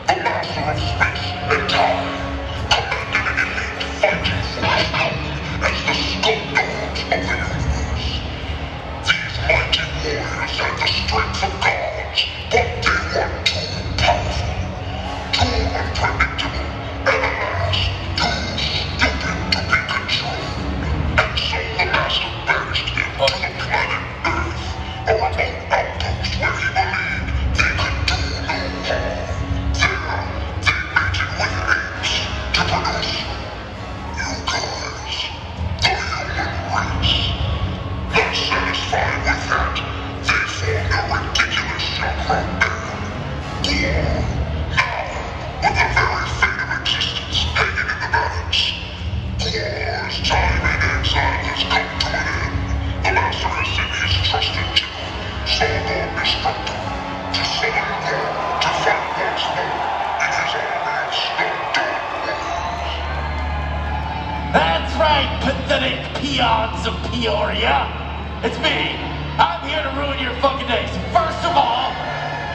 the master of space and time, commanding an elite fighting force known as the Skull Dogs of the universe. These mighty warriors had the strength of gods, but they were too powerful, too unpredictable, and alas, too stupid to be controlled. And so the master banished them to the planet Earth, a remote outpost where he believed they could do no harm. There, they mated with apes to produce you guys, the human race. Not satisfied with that, they formed a ridiculous genre band, GWAR. Now, with the very fate of existence hanging in the balance, GWAR's time in exile has come to an end. The master has sent his trusted general, Solomon Destructor, to summon GWAR to fight once more in his army of Skull-Dog warriors. That's right, pathetic peons of Peoria. It's me. I'm here to ruin your fucking days. First of all,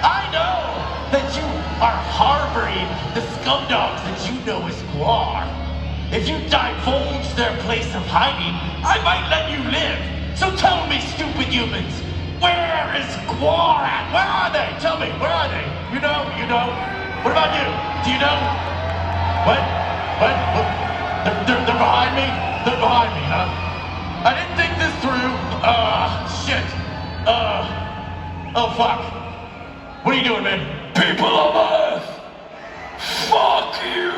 I know that you are harboring the scumdogs that you know as GWAR. If you divulge their place of hiding, I might let you live. So tell me, stupid humans, where is GWAR at? Where are they? Tell me, where are they? You know? What about you? Do you know? What? They're behind me? They're behind me, huh? I didn't think this through. Shit. Oh fuck. What are you doing, man? People of Earth, fuck you!